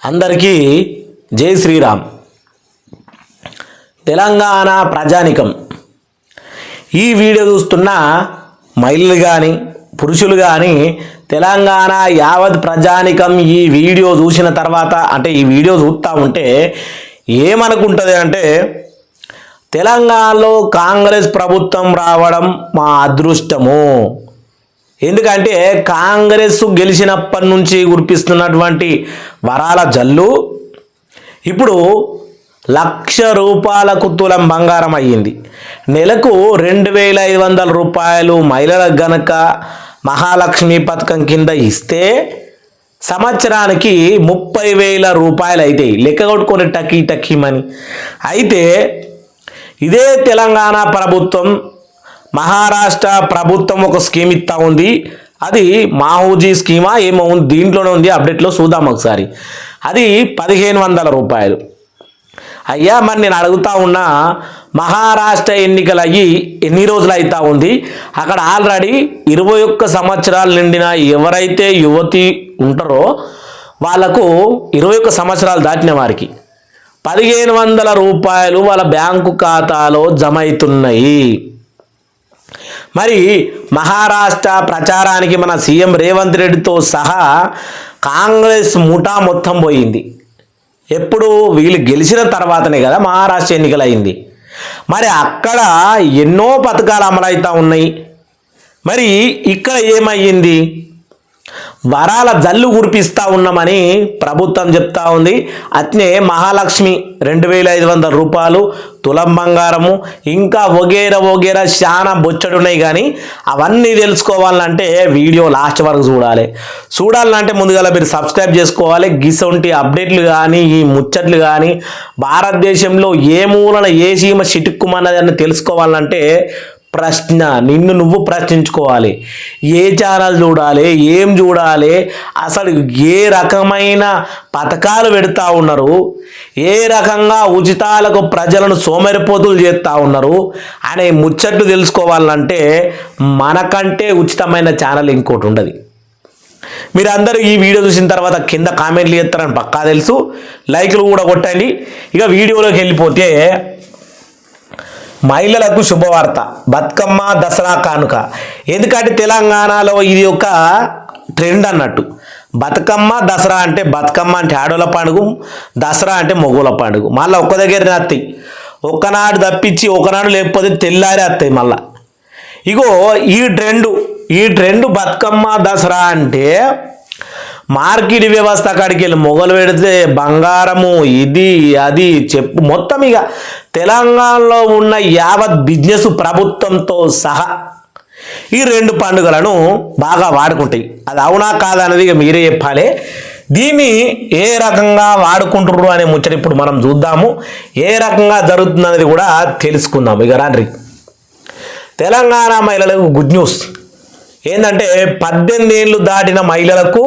అందరికీ జై శ్రీరామ్. తెలంగాణ ప్రజానికం ఈ వీడియో చూస్తున్న మహిళలు కానీ పురుషులు కానీ తెలంగాణ యావత్ ప్రజానికం ఈ వీడియో చూసిన తర్వాత అంటే ఈ వీడియో చూస్తూ ఉంటే ఏమనుకుంటుంది అంటే తెలంగాణలో కాంగ్రెస్ ప్రభుత్వం రావడం మా అదృష్టము. ఎందుకంటే కాంగ్రెస్ గెలిచినప్పటి నుంచి కురిపిస్తున్నటువంటి వరాల జల్లు ఇప్పుడు 1,00,000 రూపాయలకు తులం బంగారం అయ్యింది. నెలకు 2,500 రూపాయలు మహిళలకు గనక మహాలక్ష్మి పథకం కింద ఇస్తే సంవత్సరానికి 30,000 రూపాయలు అవుతాయి. లెక్క కొట్టుకొని టక్కీమని. అయితే ఇదే తెలంగాణ ప్రభుత్వం మహారాష్ట్ర ప్రభుత్వం ఒక స్కీమ్ ఇస్తా ఉంది. అది మాహూజీ స్కీమా ఏమో ఉంది, దీంట్లోనే ఉంది, అప్డేట్లో చూద్దాం ఒకసారి. అది 1,500 రూపాయలు. అయ్యా మరి నేను అడుగుతా ఉన్నా, మహారాష్ట్ర ఎన్నికలు అయ్యి ఎన్ని రోజులు అవుతా ఉంది? అక్కడ ఆల్రెడీ 21 సంవత్సరాలు నిండిన ఎవరైతే యువతి ఉంటారో వాళ్ళకు 21 సంవత్సరాలు దాటిన వారికి 1,500 రూపాయలు వాళ్ళ బ్యాంకు ఖాతాలో జమ అవుతున్నాయి. మరి మహారాష్ట్ర ప్రచారానికి మన సీఎం రేవంత్ రెడ్డితో సహా కాంగ్రెస్ ముఠా మొత్తం పోయింది. ఎప్పుడు వీళ్ళు గెలిచిన తర్వాతనే కదా మహారాష్ట్ర ఎన్నికలు అయింది. మరి అక్కడ ఎన్నో పథకాలు అమలవుతూ ఉన్నాయి. మరి ఇక్కడ ఏమయ్యింది? వరాల జల్లు కురిపిస్తూ ఉన్నామని ప్రభుత్వం చెప్తా ఉంది. అట్నే మహాలక్ష్మి 2,500 రూపాయలు తులం బంగారము, ఇంకా ఒగేరా చాలా బొచ్చడు ఉన్నాయి. కానీ అవన్నీ తెలుసుకోవాలంటే వీడియో లాస్ట్ వరకు చూడాలంటే ముందుగా మీరు సబ్స్క్రైబ్ చేసుకోవాలి. గిసొంటి అప్డేట్లు కానీ ఈ ముచ్చట్లు కానీ భారతదేశంలో ఏ మూలన ఏ సీమ చిటుక్కుమన్నది అని తెలుసుకోవాలంటే ప్రశ్న నిన్ను నువ్వు ప్రశ్నించుకోవాలి. ఏ ఛానల్ చూడాలి, ఏం చూడాలి, అసలు ఏ రకమైన పథకాలు పెడతా ఉన్నారు, ఏ రకంగా ఉచితాలకు ప్రజలను సోమరిపోతులు చేస్తూ ఉన్నారు అనే ముచ్చట్లు తెలుసుకోవాలంటే మనకంటే ఉచితమైన ఛానల్ ఇంకోటి ఉండదు. మీరందరూ ఈ వీడియో చూసిన తర్వాత కింద కామెంట్లు చేస్తారని పక్కా తెలుసు. లైక్లు కూడా కొట్టండి. ఇక వీడియోలోకి వెళ్ళిపోతే మహిళలకు శుభవార్త, బతుకమ్మ దసరా కానుక. ఎందుకంటే తెలంగాణలో ఇది ఒక ట్రెండ్ అన్నట్టు. బతుకమ్మ దసరా అంటే బతుకమ్మ అంటే ఆడోళ్ళ పండుగ, దసరా అంటే మొగోళ్ళ పండుగ. మళ్ళీ ఒక్క దగ్గర వస్తాయి. ఒకనాడు తప్పించి ఒకనాడు లేకపోతే తెల్లారి వస్తాయి మళ్ళా. ఇగో ఈ ట్రెండ్ బతుకమ్మ దసరా అంటే మార్కెట్ వ్యవస్థ కాడికి వెళ్ళి మొగలు పెడితే బంగారము ఇది అది చెప్పు మొత్తం ఇక తెలంగాణలో ఉన్న యావత్ బిజినెస్ ప్రభుత్వంతో సహా ఈ 2 పండుగలను బాగా వాడుకుంటాయి. అది అవునా కాదన్నది ఇక మీరే చెప్పాలి. దీన్ని ఏ రకంగా వాడుకుంటుర్రు అనే ముచ్చట ఇప్పుడు మనం చూద్దాము. ఏ రకంగా జరుగుతుందనేది కూడా తెలుసుకుందాము. ఇక రాండ్రి. తెలంగాణ మహిళలకు గుడ్ న్యూస్ ఏంటంటే 18 ఏళ్ళు దాటిన మహిళలకు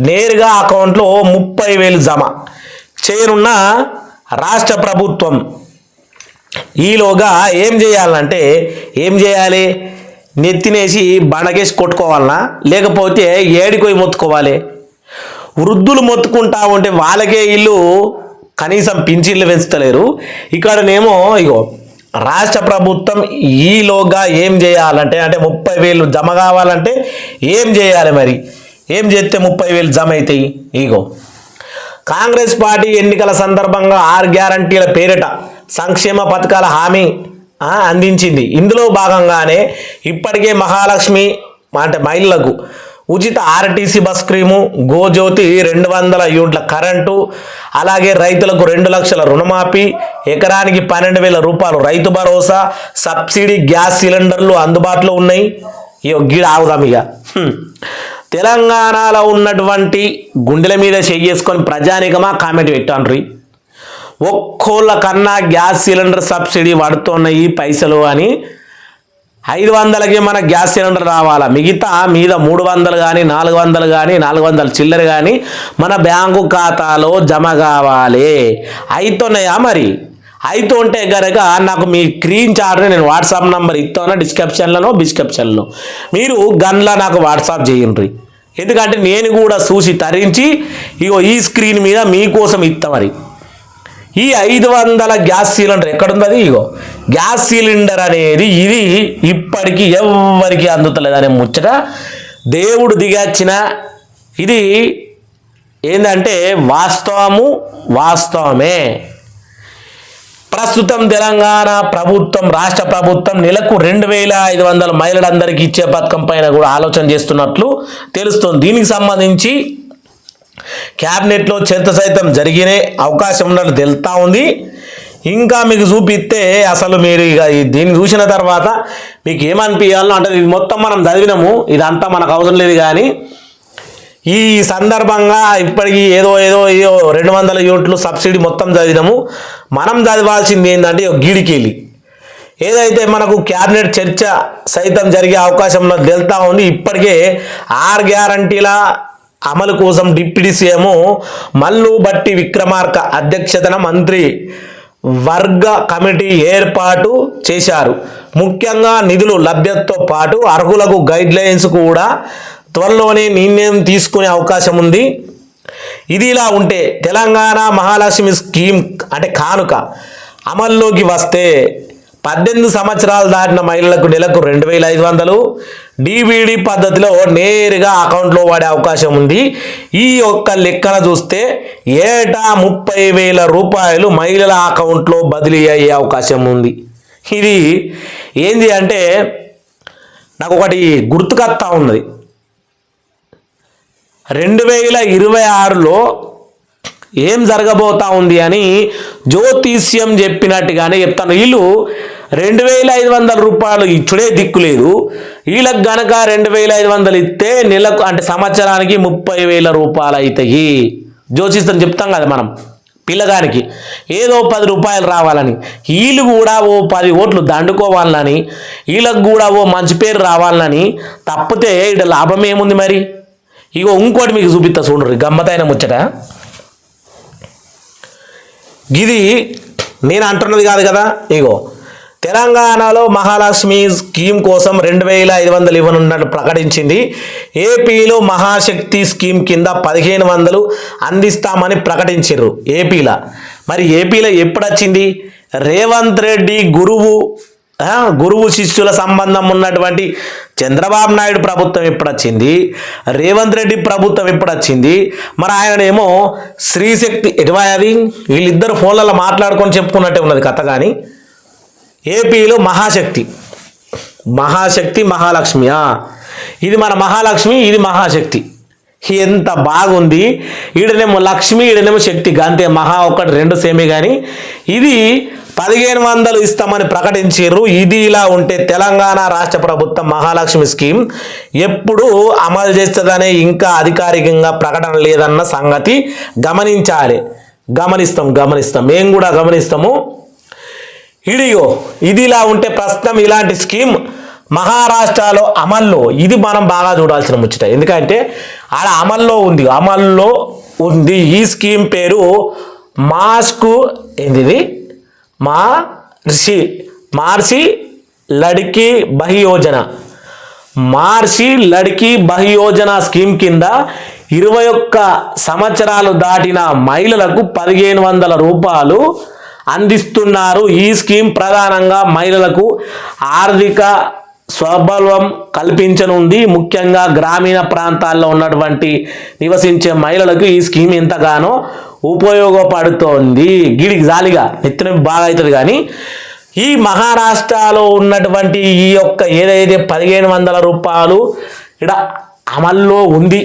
నేరుగా అకౌంట్లో 30,000 జమ చేయనున్న రాష్ట్ర ప్రభుత్వం. ఈలోగా ఏం చేయాలి? నెత్తినేసి బండకేసి కొట్టుకోవాలనా, లేకపోతే ఏడిపోయి మొత్తుకోవాలి? వృద్ధులు మొత్తుకుంటా ఉంటే వాళ్ళకే ఇల్లు కనీసం పింఛన్లు పెంచుతలేరు. ఇక్కడనేమో ఇగో రాష్ట్ర ప్రభుత్వం ఈలోగా ఏం చేయాలంటే అంటే 30,000 జమ కావాలంటే ఏం చేయాలి? మరి ఏం చేస్తే 30,000 జమ అవుతాయి? ఇగో కాంగ్రెస్ పార్టీ ఎన్నికల సందర్భంగా 6 గ్యారంటీల పేరిట సంక్షేమ పథకాల హామీ అందించింది. ఇందులో భాగంగానే ఇప్పటికే మహాలక్ష్మి అంటే మహిళలకు ఉచిత ఆర్టీసీ బస్ స్కీము, గోజ్యోతి 200 యూనిట్ల కరెంటు, అలాగే రైతులకు 2 లక్షల రుణమాఫీ, ఎకరానికి 12,000 రూపాయలు రైతు భరోసా, సబ్సిడీ గ్యాస్ సిలిండర్లు అందుబాటులో ఉన్నాయి. గీడ ఆగుదాం ఇక. తెలంగాణలో ఉన్నటువంటి గుండెల మీద చేసుకొని ప్రజానికమా కామెంట్ పెట్టండ్రి. ఒక్కోళ్ళ కన్నా గ్యాస్ సిలిండర్ సబ్సిడీ పడుతున్నాయి పైసలు అని 500కే మన గ్యాస్ సిలిండర్ రావాలా, మిగతా మీద 300 కానీ 400 కానీ 400 చిల్లర కానీ మన బ్యాంకు ఖాతాలో జమ కావాలి. అయితున్నాయా? మరి అయితుంటే కనుక నాకు మీ స్క్రీన్ షాట్ని నేను వాట్సాప్ నంబర్ ఇస్తాను డిస్క్రిప్షన్లో మీరు గన్లా నాకు వాట్సాప్ చేయండి. ఎందుకంటే నేను కూడా చూసి తరించి ఇగో ఈ స్క్రీన్ మీద మీకోసం ఇస్తా మరి. ఈ 500 గ్యాస్ సిలిండర్ ఎక్కడుంది? అది ఇగో గ్యాస్ సిలిండర్ అనేది ఇది ఇప్పటికీ ఎవ్వరికి అందుతలేదు అనే ముచ్చట దేవుడు దిగచ్చిన ఇది ఏంటంటే వాస్తవమే. ప్రస్తుతం తెలంగాణ ప్రభుత్వం రాష్ట్ర ప్రభుత్వం నెలకు 2500 మహిళలందరికీ ఇచ్చే పథకం పైన కూడా ఆలోచన చేస్తున్నట్లు తెలుస్తుంది. దీనికి సంబంధించి క్యాబినెట్లో చర్చ సైతం జరిగిన అవకాశం ఉన్నట్టు తెలుస్తూ ఉంది. ఇంకా మీకు చూపిస్తే అసలు మీరు ఇక దీన్ని చూసిన తర్వాత మీకు ఏమనిపించాలో అంటే ఇది మొత్తం మనం చదివినాము, ఇదంతా మనకు అవసరం లేదు. కానీ ఈ సందర్భంగా ఇప్పటికీ ఏదో 200 యూనిట్లు సబ్సిడీ మొత్తం చదివినాము. మనం చదవాల్సింది ఏంటంటే గీడికెళ్ళి ఏదైతే మనకు క్యాబినెట్ చర్చ సైతం జరిగే అవకాశం ఉన్నది తెలుస్తూ ఉంది. ఇప్పటికే 6 గ్యారంటీల అమలు కోసం డిప్యూటీ సీఎం మల్లు బట్టి విక్రమార్క అధ్యక్షతన మంత్రి వర్గ కమిటీ ఏర్పాటు చేశారు. ముఖ్యంగా నిధులు లభ్యతతో పాటు అర్హులకు గైడ్ లైన్స్ కూడా త్వరలోనే నిర్ణయం తీసుకునే అవకాశం ఉంది. ఇది ఇలా ఉంటే తెలంగాణ మహాలక్ష్మి స్కీమ్ అంటే కానుక అమల్లోకి వస్తే 18 సంవత్సరాలు దాటిన మహిళలకు నెలకు 2500 డిబిడి పద్ధతిలో నేరుగా అకౌంట్లో వాడే అవకాశం ఉంది. ఈ ఒక్క లెక్కన చూస్తే ఏటా 30,000 రూపాయలు మహిళల అకౌంట్లో బదిలీ అయ్యే అవకాశం ఉంది. ఇది ఏంది అంటే నాకు ఒకటి గుర్తుకొస్తా ఉన్నది. 2026లో ఏం జరగబోతా ఉంది అని జ్యోతిష్యం చెప్పినట్టుగానే చెప్తాను. వీళ్ళు 2500 రూపాయలు ఇచ్చుడే దిక్కులేదు. వీళ్ళకి గనక 2500 ఇస్తే నెలకు అంటే సంవత్సరానికి 30,000 రూపాయలు అవుతాయి. జ్యోతిష్యం చెప్తాం కదా మనం పిల్లగానికి ఏదో 10 రూపాయలు రావాలని, వీళ్ళు కూడా ఓ 10 ఓట్లు దండుకోవాలని, వీళ్ళకు కూడా ఓ మంచి పేరు రావాలని. తప్పితే ఇక్కడ లాభం ఏముంది మరి? ఇగో ఇంకోటి మీకు చూపిస్తా చూడరు గమ్మతైన ముచ్చట. ఇది నేను అంటున్నది కాదు కదా. ఇగో తెలంగాణలో మహాలక్ష్మి స్కీమ్ కోసం 2500 ఇవ్వనున్నట్టు ప్రకటించింది. ఏపీలో మహాశక్తి స్కీమ్ కింద 1500 అందిస్తామని ప్రకటించారు ఏపీలో. మరి ఏపీలో ఎప్పుడు వచ్చింది? రేవంత్ రెడ్డి గురువు శిష్యుల సంబంధం ఉన్నటువంటి చంద్రబాబు నాయుడు ప్రభుత్వం ఎప్పుడు వచ్చింది? రేవంత్ రెడ్డి ప్రభుత్వం ఎప్పుడు వచ్చింది? మరి ఆయననేమో శ్రీశక్తి ఎటువాయది వీళ్ళిద్దరు ఫోన్లలో మాట్లాడుకొని చెప్పుకున్నట్టే ఉన్నది కథ. కానీ ఏపీలో మహాశక్తి మహాలక్ష్మి, ఇది మన మహాలక్ష్మి, ఇది మహాశక్తి. ఎంత బాగుంది. ఈడనేమో లక్ష్మి, ఈడనేమో శక్తి, అంతే. మహా ఒకటి 2 సేమే. కానీ ఇది 1500 ఇస్తామని ప్రకటించారు. ఇది ఇలా ఉంటే తెలంగాణ రాష్ట్ర ప్రభుత్వం మహాలక్ష్మి స్కీమ్ ఎప్పుడు అమలు చేస్తుందనే ఇంకా అధికారికంగా ప్రకటన లేదన్న సంగతి గమనించాలి. గమనిస్తాం మేము కూడా గమనిస్తాము. ఇది ఇలా ఉంటే ప్రస్తుతం ఇలాంటి స్కీమ్ మహారాష్ట్రలో అమల్లో, ఇది మనం బాగా చూడాల్సిన ముచ్చట. ఎందుకంటే ఆడ అమల్లో ఉంది. ఈ స్కీమ్ పేరు మార్చి లడ్కీ బహుయోజన స్కీమ్ కింద 21 సంవత్సరాలు దాటిన మహిళలకు 1500 రూపాయలు అందిస్తున్నారు. ఈ స్కీమ్ ప్రధానంగా మహిళలకు ఆర్థిక స్వావలంబం కల్పించనుంది. ముఖ్యంగా గ్రామీణ ప్రాంతాల్లో ఉన్నటువంటి నివసించే మహిళలకు ఈ స్కీమ్ ఎంతగానో ఉపయోగపడుతోంది. గిడికి జాలిగా నెత్తిన బాగా అవుతుంది. కానీ ఈ మహారాష్ట్రలో ఉన్నటువంటి ఈ యొక్క ఏదైతే 1500 రూపాయలు ఇక్కడ అమల్లో ఉంది.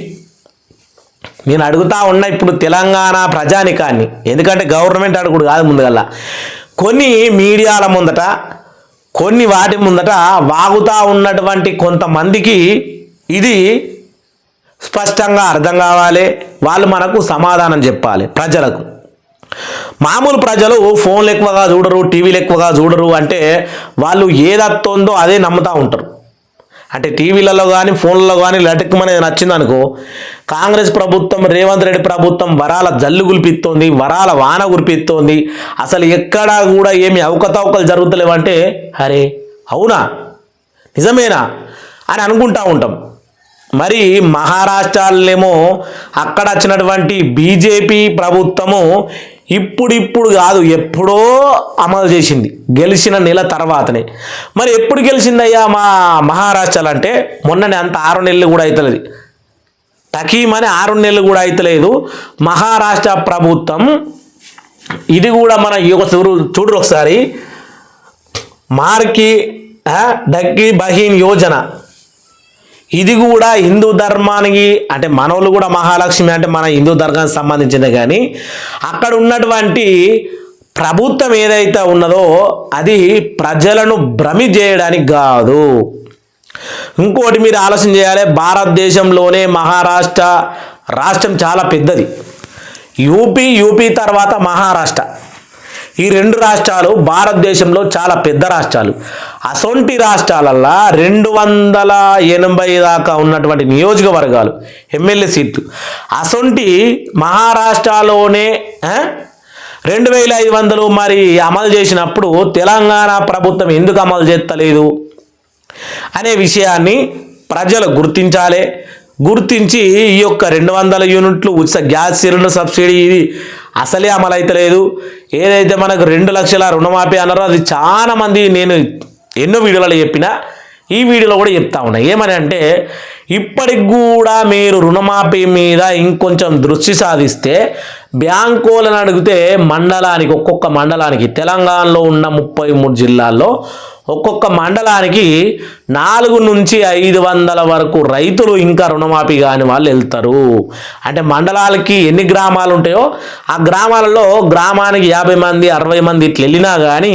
నేను అడుగుతా ఉన్నా ఇప్పుడు తెలంగాణ ప్రజానికాన్ని, ఎందుకంటే గవర్నమెంట్ అడుగుడు కాదు. ముందుగల్లా కొన్ని మీడియాల ముందట, కొన్ని వాటి ముందట వాగుతూ ఉన్నటువంటి కొంతమందికి ఇది స్పష్టంగా అర్థం కావాలి. వాళ్ళు మనకు సమాధానం చెప్పాలి. ప్రజలకు, మామూలు ప్రజలు ఫోన్లు ఎక్కువగా చూడరు, టీవీలు ఎక్కువగా చూడరు. అంటే వాళ్ళు ఏదత్తుందో అదే నమ్ముతూ ఉంటారు. అంటే టీవీలలో కానీ ఫోన్లలో కానీ లటకమనేది నచ్చిందనుకో, కాంగ్రెస్ ప్రభుత్వం రేవంత్ రెడ్డి ప్రభుత్వం వరాల జల్లు కురిపిస్తోంది, వరాల వాన కురిపిస్తోంది, అసలు ఎక్కడా కూడా ఏమి అవకతవకలు జరుగుతలేవంటే అరే అవునా నిజమేనా అని అనుకుంటూ ఉంటాం. మరి మహారాష్ట్రలోనేమో అక్కడ వచ్చినటువంటి బీజేపీ ప్రభుత్వము ఇప్పుడిప్పుడు కాదు ఎప్పుడో అమలు చేసింది, గెలిచిన నెల తర్వాతనే. మరి ఎప్పుడు గెలిచిందయ్యా మా మహారాష్ట్రలో అంటే మొన్ననే, అంత 6 నెలలు కూడా అవుతలేదు, టకీమని 6 నెలలు కూడా అవుతలేదు మహారాష్ట్ర ప్రభుత్వం. ఇది కూడా మన చూడరు ఒకసారి, మార్కి డక్కి బహీన్ యోజన, ఇది కూడా హిందూ ధర్మానికి, అంటే మనోళ్ళు కూడా మహాలక్ష్మి అంటే మన హిందూ ధర్మానికి సంబంధించింది, కానీ అక్కడ ఉన్నటువంటి ప్రభుత్వం ఏదైతే ఉన్నదో అది ప్రజలను భ్రమి చేయడానికి కాదు. ఇంకోటి మీరు ఆలోచన చేయాలి, భారతదేశంలోనే మహారాష్ట్ర రాష్ట్రం చాలా పెద్దది. యూపీ తర్వాత మహారాష్ట్ర, ఈ 2 రాష్ట్రాలు భారతదేశంలో చాలా పెద్ద రాష్ట్రాలు. అసొంటి రాష్ట్రాలల్లో 280 దాకా ఉన్నటువంటి నియోజకవర్గాలు, ఎమ్మెల్యే సీట్లు. అసొంటి మహారాష్ట్రలోనే 2500 మరి అమలు చేసినప్పుడు తెలంగాణ ప్రభుత్వం ఎందుకు అమలు చేస్తలేదు అనే విషయాన్ని ప్రజలు గుర్తించాలి. గుర్తించి ఈ యొక్క 200 యూనిట్లు ఉచిత గ్యాస్ సిలిండర్ సబ్సిడీ ఇది అసలే అమలు అవుతలేదు. ఏదైతే మనకు 2 లక్షల రుణమాఫీ అన్నారో అది చాలా మంది, నేను ఎన్నో వీడియోలలో చెప్పినా, ఈ వీడియోలో కూడా చెప్తా ఉన్నా. ఏమని అంటే, ఇప్పటికి కూడా మీరు రుణమాఫీ మీద ఇంకొంచెం దృష్టి సాధిస్తే బ్యాంకులను అడిగితే మండలానికి, ఒక్కొక్క మండలానికి, తెలంగాణలో ఉన్న 33 జిల్లాల్లో ఒక్కొక్క మండలానికి 400 నుంచి 500 వరకు రైతులు ఇంకా రుణమాఫీ కాని వాళ్ళు వెళ్తారు. అంటే మండలాలకి ఎన్ని గ్రామాలు ఉంటాయో ఆ గ్రామాలలో గ్రామానికి 50 మంది 60 మంది ఇట్లా వెళ్ళినా కానీ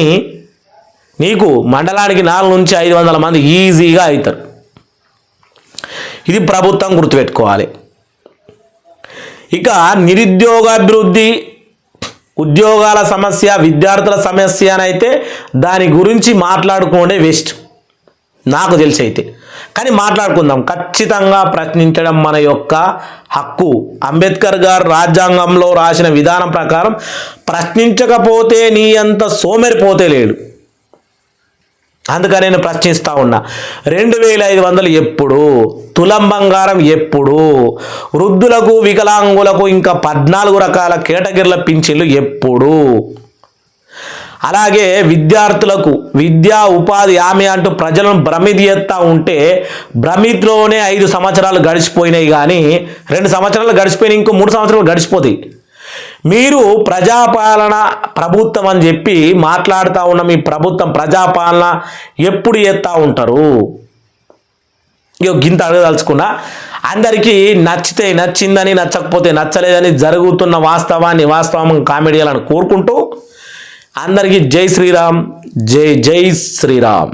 నీకు మండలానికి 400 నుంచి 500 మంది ఈజీగా అవుతారు. ఇది ప్రభుత్వం గుర్తుపెట్టుకోవాలి. ఇక నిరుద్యోగాభివృద్ధి, ఉద్యోగాల సమస్య, విద్యార్థుల సమస్య అని అయితే దాని గురించి మాట్లాడుకోండే వేస్ట్ నాకు తెలిసి అయితే. కానీ మాట్లాడుకుందాం, ఖచ్చితంగా ప్రశ్నించడం మన యొక్క హక్కు. అంబేద్కర్ గారు రాజ్యాంగంలో రాసిన విధానం ప్రకారం ప్రశ్నించకపోతే నీ అంత సోమరిపోతే లేడు. అందుకని నేను ప్రశ్నిస్తూ ఉన్నా. 2500 ఎప్పుడు, తులం బంగారం ఎప్పుడు, వృద్ధులకు వికలాంగులకు ఇంకా 14 రకాల కేటగిరీల పింఛన్లు ఎప్పుడు, అలాగే విద్యార్థులకు విద్యా ఉపాధి హామీ అంటూ ప్రజలను భ్రమితి చేస్తూ ఉంటే భ్రమితిలోనే 5 సంవత్సరాలు గడిచిపోయినాయి. కానీ 2 సంవత్సరాలు గడిచిపోయినాయి, ఇంకో 3 సంవత్సరాలు గడిచిపోతాయి. మీరు ప్రజాపాలన ప్రభుత్వం అని చెప్పి మాట్లాడుతూ ఉన్న మీ ప్రభుత్వం ప్రజాపాలన ఎప్పుడు చేస్తూ ఉంటారు? గింత అడగదలుచుకున్నా. అందరికీ నచ్చితే నచ్చిందని, నచ్చకపోతే నచ్చలేదని, జరుగుతున్న వాస్తవం కామెడీ అని కోరుకుంటూ అందరికీ జై శ్రీరామ్, జై శ్రీరామ్.